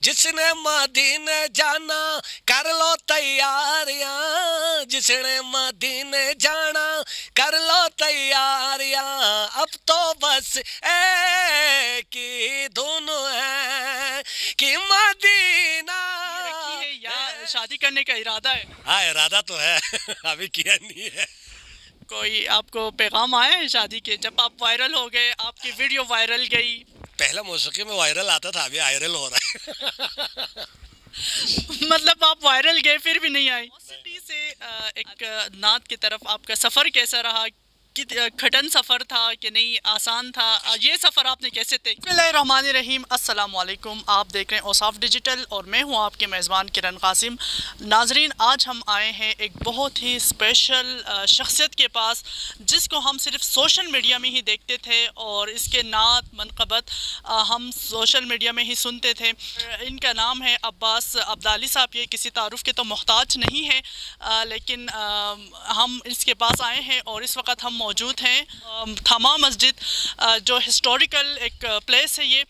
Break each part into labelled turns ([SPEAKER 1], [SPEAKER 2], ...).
[SPEAKER 1] جس نے مدینے جانا کر لو تیاریاں، جس نے مدینے جانا کر لو تیاریاں، اب تو بس ایک ہی دھن ہے کہ مدینہ
[SPEAKER 2] رکھی ہے یا شادی کرنے کا ارادہ ہے؟
[SPEAKER 1] ہاں ارادہ تو ہے ابھی کیا نہیں ہے.
[SPEAKER 2] کوئی آپ کو پیغام آیا ہے شادی کے؟ جب آپ وائرل ہو گئے، آپ کی ویڈیو وائرل گئی،
[SPEAKER 1] پہلے موسیقی میں وائرل آتا تھا، ابھی آئرل ہو رہا ہے.
[SPEAKER 2] مطلب آپ وائرل گئے پھر بھی نہیں آئے. موسیقی سے ایک نعت کی طرف آپ کا سفر کیسا رہا؟ کھٹن سفر تھا کہ نہیں آسان تھا؟ یہ سفر آپ نے کیسے طے؟ بسم اللہ الرحمن الرحیم. السلام علیکم. آپ دیکھ رہے ہیں اوصاف ڈیجیٹل اور میں ہوں آپ کے میزبان کرن قاسم. ناظرین، آج ہم آئے ہیں ایک بہت ہی اسپیشل شخصیت کے پاس، جس کو ہم صرف سوشل میڈیا میں ہی دیکھتے تھے اور اس کے نعت منقبت ہم سوشل میڈیا میں ہی سنتے تھے. ان کا نام ہے عباس عبدالی صاحب. یہ کسی تعارف کے تو محتاج نہیں ہے، لیکن ہم اس کے پاس آئے ہیں اور اس وقت ہم موجود ہیں تھما مسجد، جو ہسٹوریکل ایک پلیس ہے یہ،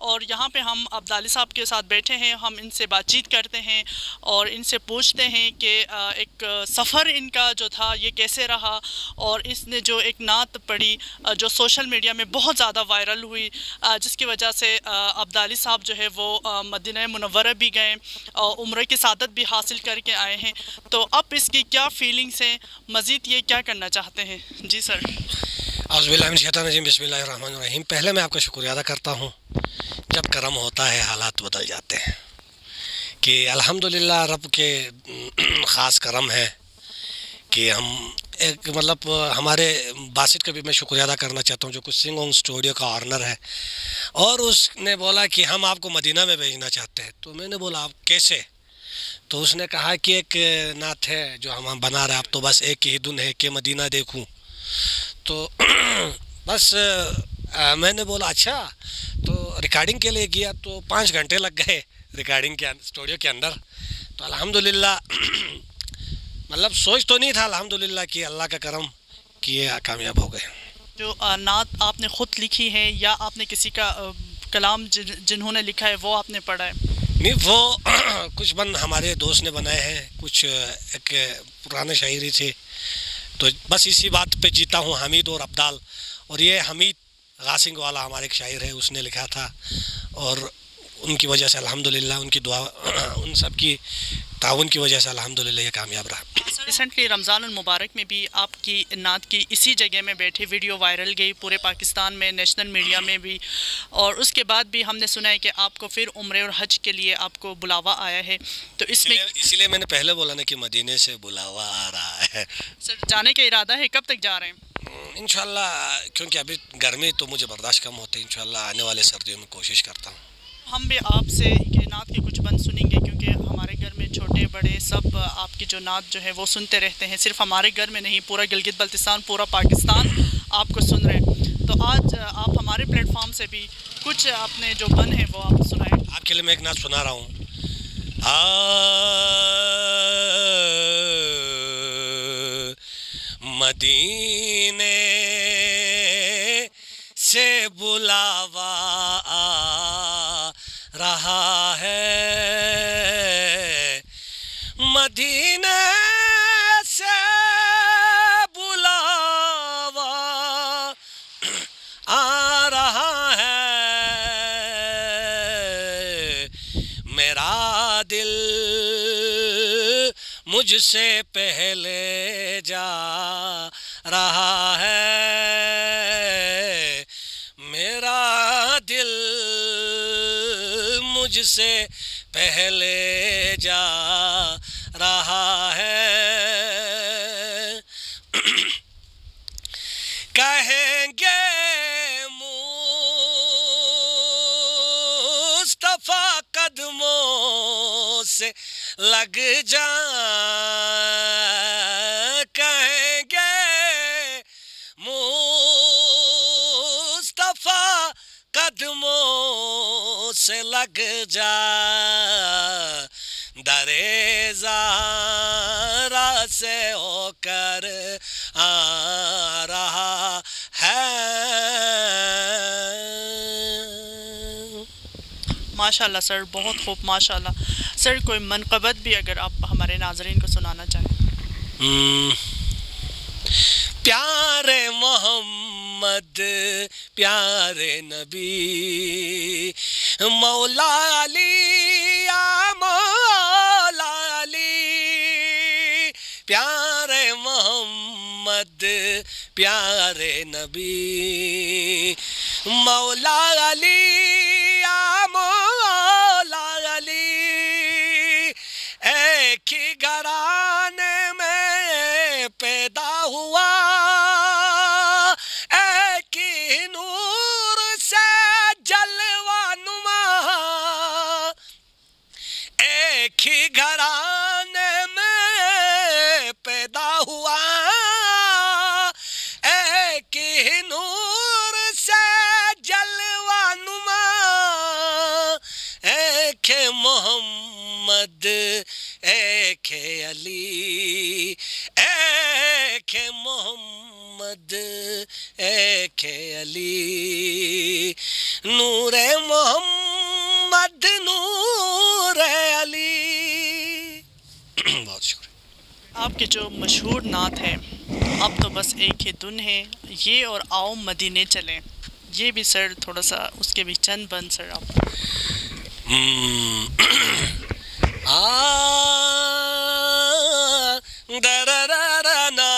[SPEAKER 2] اور یہاں پہ ہم عبدالی صاحب کے ساتھ بیٹھے ہیں. ہم ان سے بات چیت کرتے ہیں اور ان سے پوچھتے ہیں کہ ایک سفر ان کا جو تھا یہ کیسے رہا، اور اس نے جو ایک نعت پڑھی جو سوشل میڈیا میں بہت زیادہ وائرل ہوئی، جس کی وجہ سے عبدالی صاحب جو ہے وہ مدینہ منورہ بھی گئے اور عمرے کی سعادت بھی حاصل کر کے آئے ہیں. تو اب اس کی کیا فیلنگس ہیں، مزید یہ کیا کرنا چاہتے ہیں؟ جی سر.
[SPEAKER 1] اعوذ باللہ من الشیطان الرجیم، بسم اللہ الرحمن الرحیم. پہلے میں آپ کا شکریہ ادا کرتا ہوں. جب کرم ہوتا ہے حالات بدل جاتے ہیں، کہ الحمدللہ رب کے خاص کرم ہے کہ ہم ایک مطلب ہمارے باسط کا بھی میں شکریہ ادا کرنا چاہتا ہوں جو کچھ سنگونگ اسٹوڈیو کا آنر ہے، اور اس نے بولا کہ ہم آپ کو مدینہ میں بھیجنا چاہتے ہیں. تو میں نے بولا آپ کیسے؟ تو اس نے کہا کہ ایک نعت ہے جو ہم بنا رہے ہیں، اب تو بس ایک ہی دن ہے کہ مدینہ دیکھوں. تو بس میں نے بولا اچھا. تو ریکارڈنگ کے لیے گیا تو 5 گھنٹے لگ گئے ریکارڈنگ کے اسٹوڈیو کے اندر. تو الحمدللہ مطلب سوچ تو نہیں تھا، الحمدللہ کہ اللہ کا کرم کہ یہ کامیاب ہو گئے.
[SPEAKER 2] جو نعت آپ نے خود لکھی ہے یا آپ نے کسی کا کلام جنہوں نے لکھا ہے وہ آپ نے پڑھا ہے؟
[SPEAKER 1] نہیں، وہ کچھ ہمارے دوست نے بنائے ہیں، کچھ ایک پرانے شاعری تھے. تو بس اسی بات پہ جیتا ہوں، حمید اور عبدال. اور یہ حمید غاسنگ والا ہمارے ایک شاعر ہے، اس نے لکھا تھا، اور ان کی وجہ سے الحمدللہ، ان کی دعا، ان سب کی تعاون کی وجہ سے الحمدللہ یہ کامیاب رہا.
[SPEAKER 2] ریسنٹلی رمضان المبارک میں بھی آپ کی نعت کی اسی جگہ میں بیٹھے ویڈیو وائرل گئی پورے پاکستان میں، نیشنل میڈیا میں بھی، اور اس کے بعد بھی ہم نے سنا ہے کہ آپ کو پھر عمرے اور حج کے لیے آپ کو بلاوا آیا ہے. تو اس میں
[SPEAKER 1] اسی لیے میں نے پہلے بولا نا کہ مدینے سے بلاوا آ رہا ہے.
[SPEAKER 2] سر جانے کا ارادہ ہے، کب تک جا رہے ہیں؟
[SPEAKER 1] انشاءاللہ، کیونکہ ابھی گرمی تو مجھے برداشت کم ہوتے ہیں، انشاءاللہ آنے والے سردیوں میں کوشش کرتا ہوں.
[SPEAKER 2] ہم بھی آپ سے یہ نعت کے کچھ بند سنیں گے، کیونکہ ہمارے گھر میں چھوٹے بڑے سب آپ کی جو نعت جو ہے وہ سنتے رہتے ہیں. صرف ہمارے گھر میں نہیں، پورا گلگت بلتستان، پورا پاکستان آپ کو سن رہے ہیں. تو آج آپ ہمارے پلیٹ فارم سے بھی کچھ اپنے جو بند ہیں وہ آپ سنائیں.
[SPEAKER 1] آپ کے لیے میں ایک نعت سنا رہا ہوں. مدینے سے بلاوا آ رہا ہے، مدینے سے بلاوا آ رہا ہے، میرا دل مجھ سے پہلے جا رہا ہے، میرا دل مجھ سے پہلے جا رہا ہے. کہیں گے مصطفیٰ قدموں سے لگ جا، کہیں گے مصطفیٰ قدموں سے لگ جا، درِ زہرا سے ہو کر آ رہا ہے.
[SPEAKER 2] ماشاء اللہ سر، بہت خوب ماشاء اللہ. سر کوئی منقبت بھی اگر آپ ہمارے ناظرین کو سنانا چاہیں.
[SPEAKER 1] پیارے محمد پیارے نبی مولا علی یا مولا علی، پیارے محمد پیارے نبی مولا علی یا مولا علی، ایک ہی گھرانے میں پیدا ہوا، ایک ہی نور سے جلوہ نما، ایک ہی گھرانے میں پیدا ہوا، ایک ہی نور سے جلوہ نما، ایک ہے محمد ایک ہے علی، ایک ہے محمد ایک ہے علی، نور محمد نور علی. بہت شکریہ.
[SPEAKER 2] آپ کے جو مشہور نعت ہے اب تو بس ایک ہی دن ہے، یہ اور آؤ مدینے چلیں، یہ بھی سر تھوڑا سا اس کے بھی چند بند سر آپ.
[SPEAKER 1] درررنا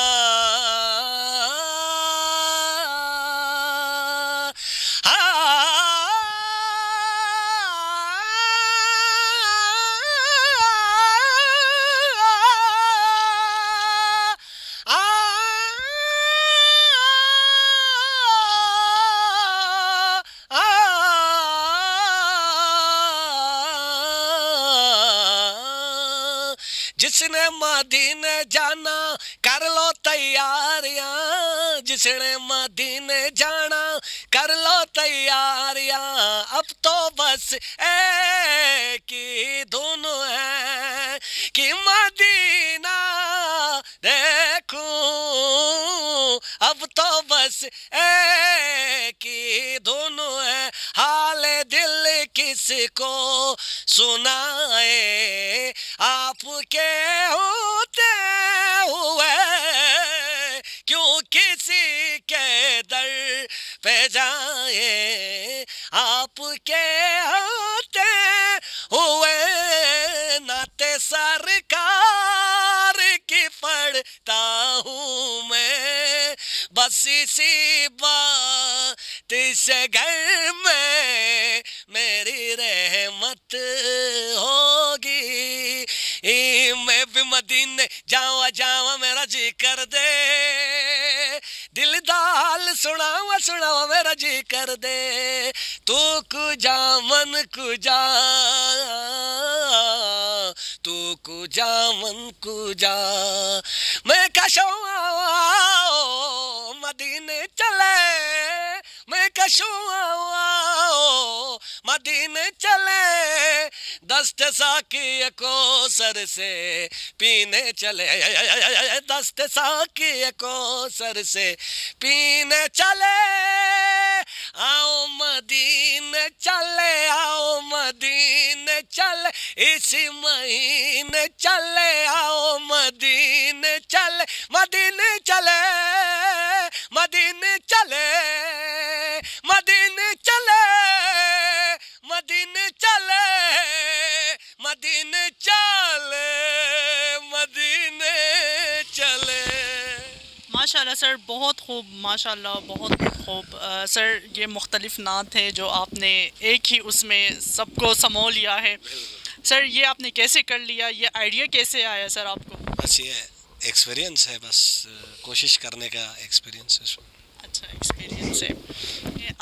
[SPEAKER 1] جس نے مدینے جانا کر لو تیاریاں، جس نے مدینے جانا کر لو تیاریاں، اب تو بس ایک ہی دھن ہے کہ مدینہ دیکھوں، اب تو بس ایک ہی دھن ہے، حال دل کس کو سنائے آپ کے ہوتے ہوئے، کیوں کسی کے در پہ جائے آپ کے ہوتے ہوئے، نعت سرکار کی پڑھتا ہوں میں، بس اسی بات سے گھر میں میری رحمت ہوگی، میں بھی مدینے جاواں میرا جی کر دے، دل دال سناواں میرا جی کر دے، تو کجا من کجا، تو کجا من کجا، میں کشوں مدینے چلے، میں کشوں مدینے چلے، دست ساقی کو سر سے پینے چلے، دست ساقی کو سر سے پینے چلے، آؤ مدینے چلے، آؤ مدینے چلے، اسی مہینے چلے، آؤ مدینے چلے، مدینے چلے، مدینے چلے، مدینے چلے، مدینے چلے، مدینے چلے، مدینے چلے.
[SPEAKER 2] ماشاء اللہ سر، بہت خوب ماشاء اللہ، بہت خوب. سر یہ مختلف نعت ہے جو آپ نے ایک ہی اس میں سب کو سمو لیا ہے. سر یہ آپ نے کیسے کر لیا، یہ آئیڈیا کیسے آیا سر آپ کو؟
[SPEAKER 1] بس یہ ایکسپیرینس ہے، بس کوشش کرنے کا ایکسپیرینس ہے.
[SPEAKER 2] اچھا ایکسپیرینس ہے.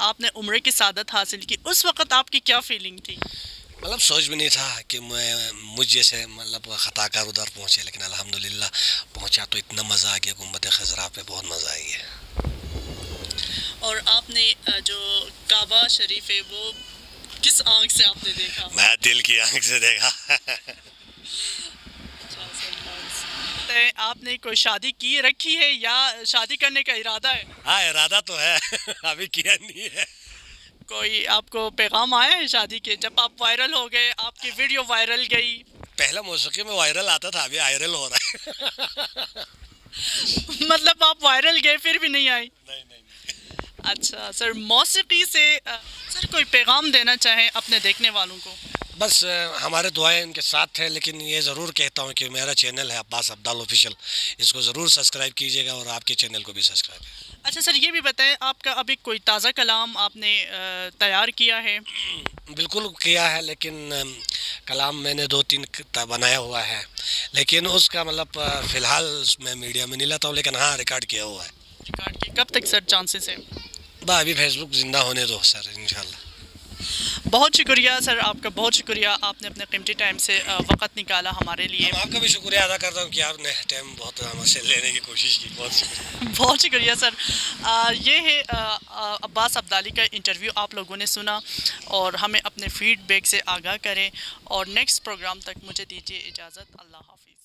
[SPEAKER 2] آپ نے عمرے کی سعادت حاصل کی، اس وقت آپ کی کیا فیلنگ تھی؟
[SPEAKER 1] مطلب سوچ بھی نہیں تھا کہ مجھ جیسے مطلب خطا کار ادھر پہنچے، لیکن الحمدللہ پہنچا تو اتنا مزہ آ گیا، گنبد خضرا پہ بہت مزہ آئی ہے.
[SPEAKER 2] اور آپ نے جو کعبہ شریف ہے وہ کس آنکھ سے آپ نے دیکھا؟
[SPEAKER 1] میں دل کی آنکھ سے دیکھا.
[SPEAKER 2] آپ نے کوئی شادی کی رکھی ہے یا شادی کرنے کا ارادہ ہے؟
[SPEAKER 1] ہاں ارادہ تو ہے، ابھی کیا نہیں ہے.
[SPEAKER 2] کوئی آپ کو پیغام آیا ہے شادی کے جب آپ وائرل ہو گئے آپ کی ویڈیو وائرل گئی؟
[SPEAKER 1] پہلے موسیقی میں وائرل آتا تھا، ابھی وائرل ہو رہا ہے.
[SPEAKER 2] مطلب آپ وائرل گئے پھر بھی نہیں آئی؟
[SPEAKER 1] نہیں نہیں.
[SPEAKER 2] اچھا سر، موسیقی سے سر کوئی پیغام دینا چاہیں اپنے دیکھنے والوں کو؟
[SPEAKER 1] بس ہمارے دعائیں ان کے ساتھ ہیں، لیکن یہ ضرور کہتا ہوں کہ میرا چینل ہے عباس عبدال آفیشیل، اس کو ضرور سبسکرائب کیجیے گا اور آپ کے چینل کو بھی سبسکرائب.
[SPEAKER 2] اچھا سر، یہ بھی بتائیں آپ کا ابھی کوئی تازہ کلام آپ نے تیار کیا ہے؟
[SPEAKER 1] بالکل کیا ہے، لیکن کلام میں نے 2-3 بنایا ہوا ہے، لیکن اس کا مطلب فی الحال میں میڈیا میں نہیں لاتا ہوں، لیکن ہاں ریکارڈ کیا ہوا ہے.
[SPEAKER 2] ریکارڈ کی کب تک سر چانسز ہیں؟
[SPEAKER 1] ابھی فیس بک زندہ ہونے دو سر، انشاءاللہ.
[SPEAKER 2] بہت شکریہ سر، آپ کا بہت شکریہ، آپ نے اپنے قیمتی ٹائم سے وقت نکالا ہمارے لیے.
[SPEAKER 1] آپ کا بھی شکریہ ادا کرتا ہوں کہ آپ نے ٹائم بہت ہم سے لینے کی کوشش کی. بہت شکریہ.
[SPEAKER 2] بہت شکریہ سر. یہ ہے عباس عبدالی کا انٹرویو آپ لوگوں نے سنا، اور ہمیں اپنے فیڈ بیک سے آگاہ کریں، اور نیکسٹ پروگرام تک مجھے دیجیے اجازت. اللہ حافظ.